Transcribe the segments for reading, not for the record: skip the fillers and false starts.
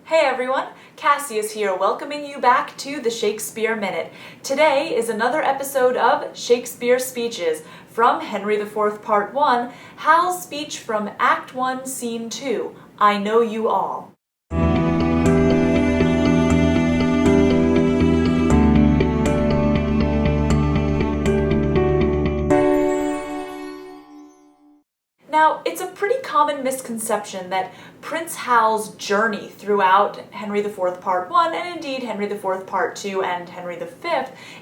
Hey everyone, Cassius here, welcoming you back to the Shakespeare Minute. Today is another episode of Shakespeare Speeches from Henry IV Part 1, Hal's speech from Act 1, Scene 2, I Know You All. Now, it's a pretty common misconception that Prince Hal's journey throughout Henry IV Part 1, and indeed Henry IV Part 2 and Henry V,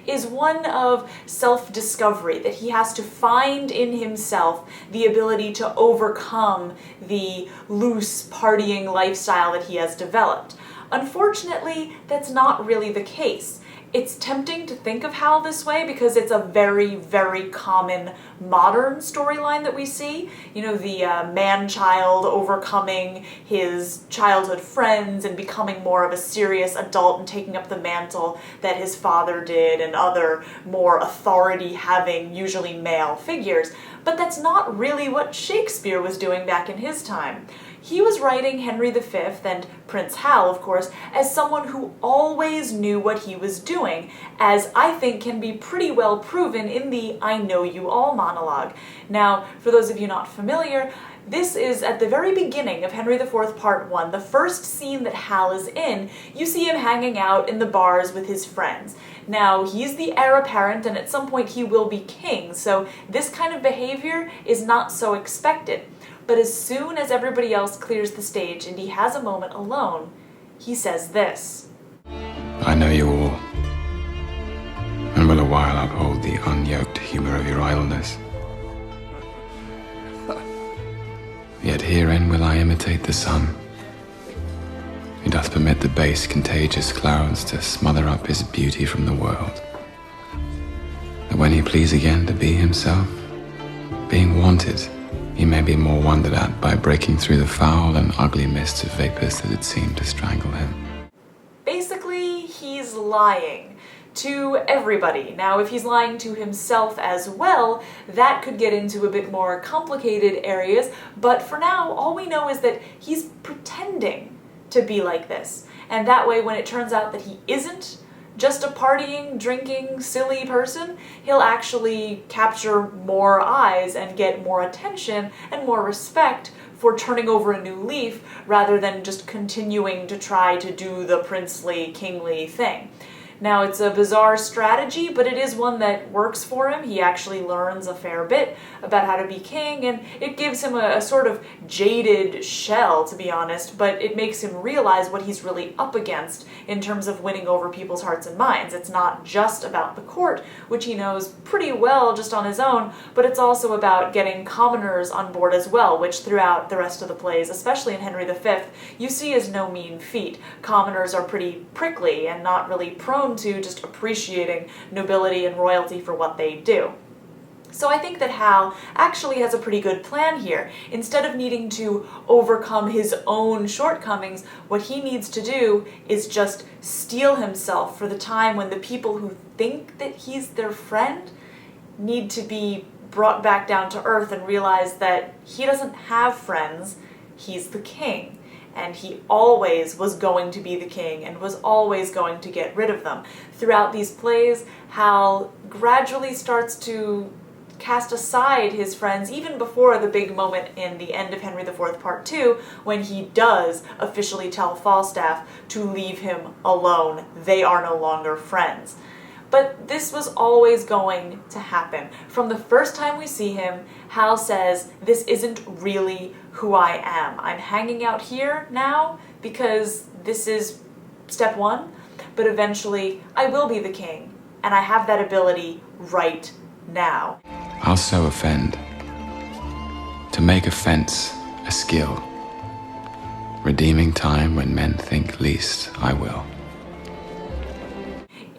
is one of self-discovery, that he has to find in himself the ability to overcome the loose, partying lifestyle that he has developed. Unfortunately, that's not really the case. It's tempting to think of Hal this way because it's a very, very common modern storyline that we see. You know, the man-child overcoming his childhood friends and becoming more of a serious adult and taking up the mantle that his father did and other more authority-having, usually male figures. But that's not really what Shakespeare was doing back in his time. He was writing Henry V, and Prince Hal, of course, as someone who always knew what he was doing, as I think can be pretty well proven in the I Know You All monologue. Now, for those of you not familiar, this is at the very beginning of Henry IV Part 1, the first scene that Hal is in. You see him hanging out in the bars with his friends. Now, he's the heir apparent, and at some point he will be king, so this kind of behavior is not so expected. But as soon as everybody else clears the stage and he has a moment alone, he says this. I know you all, and will a while uphold the unyoked humour of your idleness. Yet herein will I imitate the sun, who doth permit the base contagious clouds to smother up his beauty from the world, that when he please again to be himself, being wanted, he may be more wondered at by breaking through the foul and ugly mists of vapours that had seemed to strangle him. Basically, he's lying to everybody. Now, if he's lying to himself as well, that could get into a bit more complicated areas, but for now, all we know is that he's pretending to be like this. And that way, when it turns out that he isn't just a partying, drinking, silly person, he'll actually capture more eyes and get more attention and more respect for turning over a new leaf rather than just continuing to try to do the princely, kingly thing. Now, it's a bizarre strategy, but it is one that works for him. He actually learns a fair bit about how to be king, and it gives him a sort of jaded shell, to be honest, but it makes him realize what he's really up against in terms of winning over people's hearts and minds. It's not just about the court, which he knows pretty well just on his own, but it's also about getting commoners on board as well, which throughout the rest of the plays, especially in Henry V, you see is no mean feat. Commoners are pretty prickly and not really prone to just appreciating nobility and royalty for what they do. So I think that Hal actually has a pretty good plan here. Instead of needing to overcome his own shortcomings, what he needs to do is just steel himself for the time when the people who think that he's their friend need to be brought back down to earth and realize that he doesn't have friends, he's the king. And he always was going to be the king and was always going to get rid of them. Throughout these plays, Hal gradually starts to cast aside his friends even before the big moment in the end of Henry IV Part 2 when he does officially tell Falstaff to leave him alone. They are no longer friends. But this was always going to happen. From the first time we see him, Hal says, this isn't really who I am. I'm hanging out here now because this is step one, but eventually I will be the king, and I have that ability right now. I'll so offend, to make offence a skill, redeeming time when men think least I will.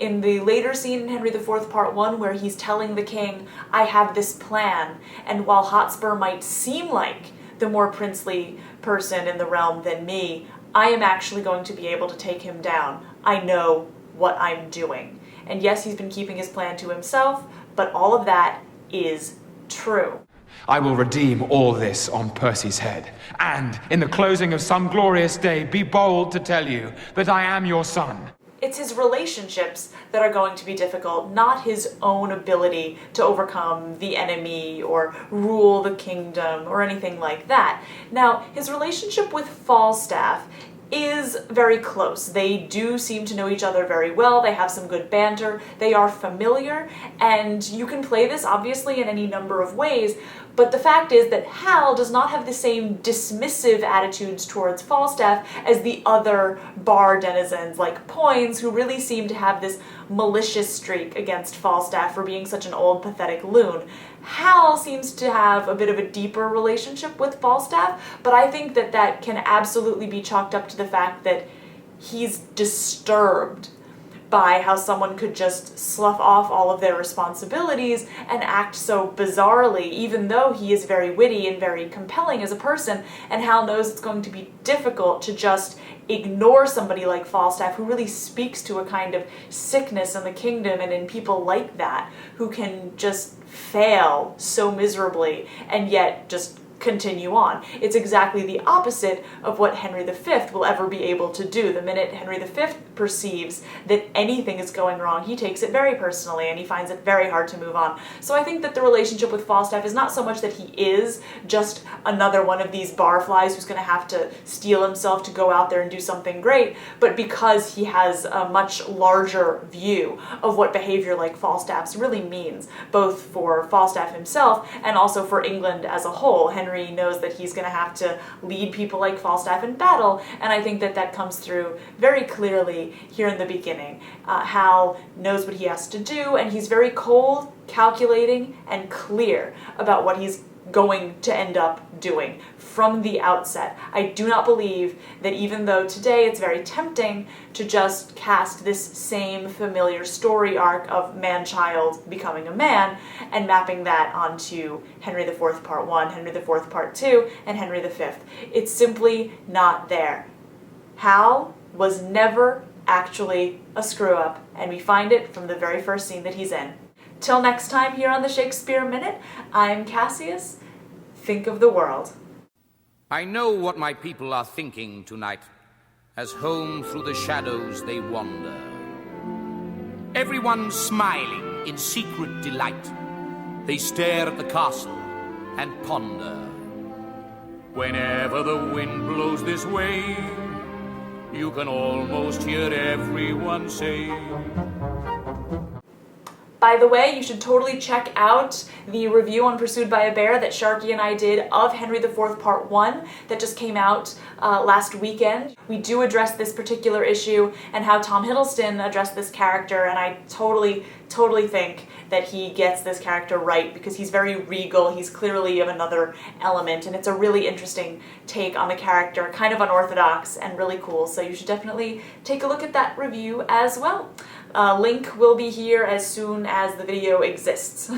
In the later scene in Henry IV Part 1 where he's telling the king, I have this plan, and while Hotspur might seem like the more princely person in the realm than me, I am actually going to be able to take him down. I know what I'm doing. And yes, he's been keeping his plan to himself, but all of that is true. I will redeem all this on Percy's head, and in the closing of some glorious day be bold to tell you that I am your son. It's his relationships that are going to be difficult, not his own ability to overcome the enemy or rule the kingdom or anything like that. Now, his relationship with Falstaff is very close. They do seem to know each other very well. They have some good banter. They are familiar, and you can play this obviously in any number of ways, but the fact is that Hal does not have the same dismissive attitudes towards Falstaff as the other bar denizens like Poins, who really seem to have this malicious streak against Falstaff for being such an old, pathetic loon. Hal seems to have a bit of a deeper relationship with Falstaff, but I think that that can absolutely be chalked up to the fact that he's disturbed by how someone could just slough off all of their responsibilities and act so bizarrely, even though he is very witty and very compelling as a person, and Hal knows it's going to be difficult to just ignore somebody like Falstaff, who really speaks to a kind of sickness in the kingdom and in people like that, who can just fail so miserably and yet just continue on. It's exactly the opposite of what Henry V will ever be able to do. The minute Henry V perceives that anything is going wrong, he takes it very personally and he finds it very hard to move on. So I think that the relationship with Falstaff is not so much that he is just another one of these barflies who's going to have to steel himself to go out there and do something great, but because he has a much larger view of what behavior like Falstaff's really means, both for Falstaff himself and also for England as a whole. Henry knows that he's going to have to lead people like Falstaff in battle, and I think that that comes through very clearly here in the beginning. Hal knows what he has to do, and he's very cold, calculating, and clear about what he's going to end up doing from the outset. I do not believe that, even though today it's very tempting to just cast this same familiar story arc of man-child becoming a man and mapping that onto Henry IV Part 1, Henry IV Part 2, and Henry V. It's simply not there. Hal was never actually a screw-up, and we find it from the very first scene that he's in. Till next time here on the Shakespeare Minute, I'm Cassius. Think of the world. I know what my people are thinking tonight, as home through the shadows they wander. Everyone smiling in secret delight. They stare at the castle and ponder. Whenever the wind blows this way, you can almost hear everyone say. By the way, you should totally check out the review on Pursued by a Bear that Sharky and I did of Henry IV Part 1 that just came out last weekend. We do address this particular issue and how Tom Hiddleston addressed this character, and I totally think that he gets this character right because he's very regal, he's clearly of another element, and it's a really interesting take on the character, kind of unorthodox and really cool, so you should definitely take a look at that review as well. Link will be here as soon as the video exists.